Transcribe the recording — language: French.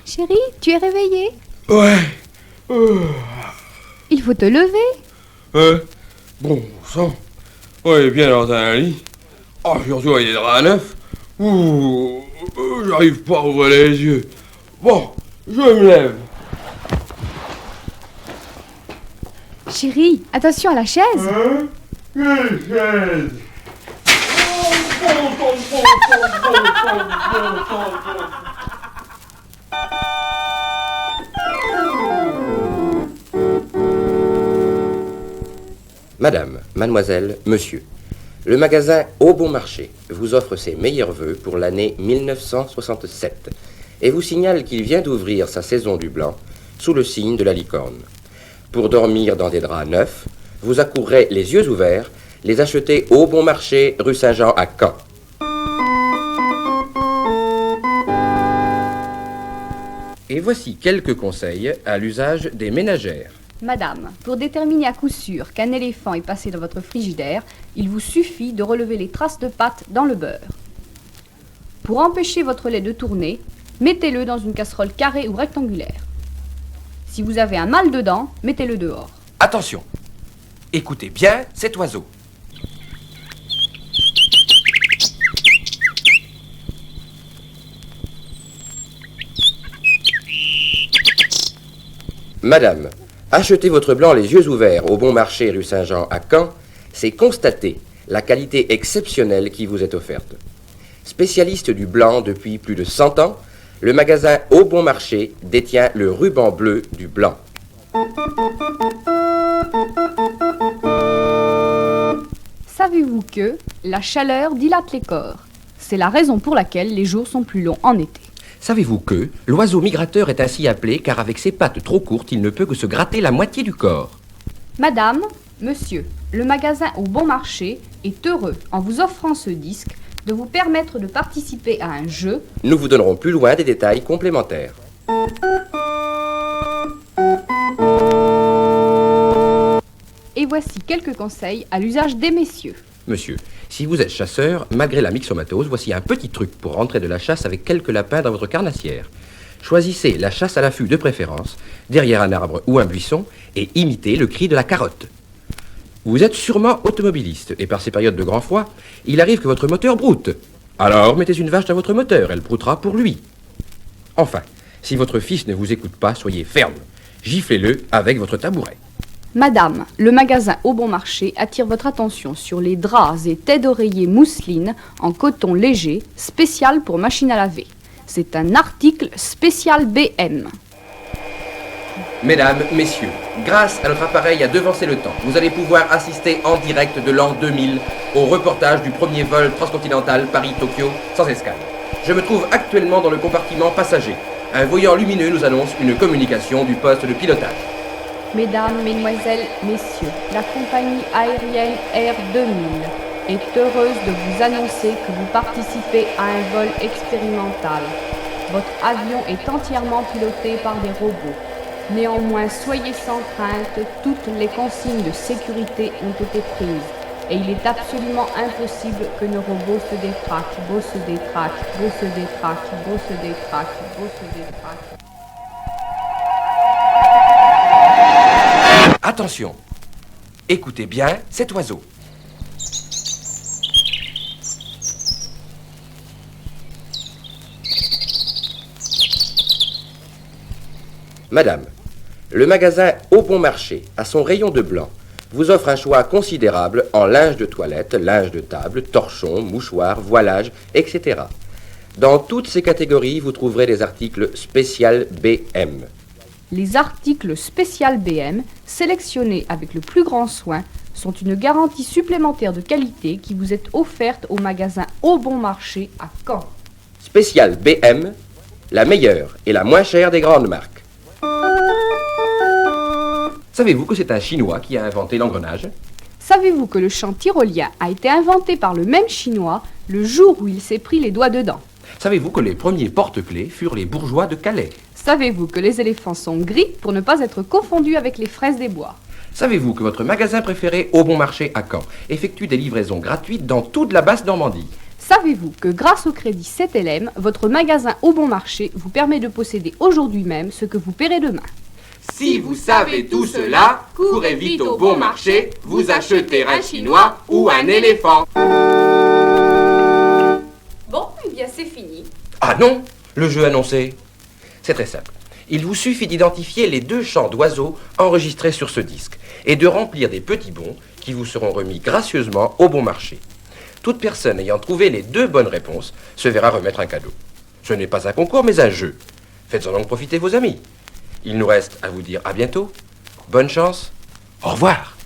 Chérie, tu es réveillé? Ouais. Il faut te lever. Bon sang. Ouais, bien dans un lit. Oh, surtout avec des draps neufs. Ouh, j'arrive pas à ouvrir les yeux. Bon, je me lève. Chérie, attention à la chaise. Quelle chaise? Madame, mademoiselle, monsieur, le magasin Au Bon Marché vous offre ses meilleurs vœux pour l'année 1967 et vous signale qu'il vient d'ouvrir sa saison du blanc sous le signe de la licorne. Pour dormir dans des draps neufs, vous accourrez les yeux ouverts, les acheter Au Bon Marché, rue Saint-Jean à Caen. Et voici quelques conseils à l'usage des ménagères. Madame, pour déterminer à coup sûr qu'un éléphant est passé dans votre frigidaire, il vous suffit de relever les traces de pâte dans le beurre. Pour empêcher votre lait de tourner, mettez-le dans une casserole carrée ou rectangulaire. Si vous avez un mal dedans, mettez-le dehors. Attention, écoutez bien cet oiseau. Madame, acheter votre blanc les yeux ouverts au Bon Marché rue Saint-Jean à Caen, c'est constater la qualité exceptionnelle qui vous est offerte. Spécialiste du blanc depuis plus de 100 ans, le magasin Au Bon Marché détient le ruban bleu du blanc. Savez-vous que la chaleur dilate les corps? C'est la raison pour laquelle les jours sont plus longs en été. Savez-vous que l'oiseau migrateur est ainsi appelé car avec ses pattes trop courtes, il ne peut que se gratter la moitié du corps? Madame, monsieur, le magasin Au Bon Marché est heureux, en vous offrant ce disque, de vous permettre de participer à un jeu. Nous vous donnerons plus loin des détails complémentaires. Et voici quelques conseils à l'usage des messieurs. Monsieur, si vous êtes chasseur, malgré la myxomatose, voici un petit truc pour rentrer de la chasse avec quelques lapins dans votre carnassière. Choisissez la chasse à l'affût de préférence, derrière un arbre ou un buisson, et imitez le cri de la carotte. Vous êtes sûrement automobiliste, et par ces périodes de grand froid, il arrive que votre moteur broute. Alors mettez une vache dans votre moteur, elle broutera pour lui. Enfin, si votre fils ne vous écoute pas, soyez ferme. Giflez-le avec votre tabouret. Madame, le magasin Au Bon Marché attire votre attention sur les draps et têtes d'oreiller mousseline en coton léger, spécial pour machine à laver. C'est un article spécial BM. Mesdames, messieurs, grâce à notre appareil à devancer le temps, vous allez pouvoir assister en direct de l'an 2000 au reportage du premier vol transcontinental Paris-Tokyo sans escale. Je me trouve actuellement dans le compartiment passager. Un voyant lumineux nous annonce une communication du poste de pilotage. Mesdames, mesdemoiselles, messieurs, la compagnie aérienne Air 2000 est heureuse de vous annoncer que vous participez à un vol expérimental. Votre avion est entièrement piloté par des robots. Néanmoins, soyez sans crainte, toutes les consignes de sécurité ont été prises. Et il est absolument impossible que nos robots se détraquent, beau se détraquent, beau se détraquent, beau se détraquent, beau se détraquent. Attention, écoutez bien cet oiseau. Madame, le magasin Au Bon Marché, à son rayon de blanc, vous offre un choix considérable en linge de toilette, linge de table, torchons, mouchoirs, voilages, etc. Dans toutes ces catégories, vous trouverez des articles spécial BM. Les articles spécial BM, sélectionnés avec le plus grand soin, sont une garantie supplémentaire de qualité qui vous est offerte au magasin Au Bon Marché à Caen. Spécial BM, la meilleure et la moins chère des grandes marques. Savez-vous que c'est un Chinois qui a inventé l'engrenage? Savez-vous que le chant tyrolien a été inventé par le même Chinois le jour où il s'est pris les doigts dedans? Savez-vous que les premiers porte-clés furent les bourgeois de Calais? Savez-vous que les éléphants sont gris pour ne pas être confondus avec les fraises des bois? Savez-vous que votre magasin préféré Au Bon Marché à Caen effectue des livraisons gratuites dans toute la basse Normandie? Savez-vous que grâce au crédit 7LM, votre magasin Au Bon Marché vous permet de posséder aujourd'hui même ce que vous paierez demain? Si vous savez tout cela, courez vite au bon marché, vous achetez un chinois ou un éléphant. Bon, eh bien c'est fini. Ah non, le jeu annoncé. C'est très simple. Il vous suffit d'identifier les 2 chants d'oiseaux enregistrés sur ce disque et de remplir des petits bons qui vous seront remis gracieusement au bon marché. Toute personne ayant trouvé les 2 bonnes réponses se verra remettre un cadeau. Ce n'est pas un concours, mais un jeu. Faites-en donc profiter vos amis. Il nous reste à vous dire à bientôt. Bonne chance. Au revoir.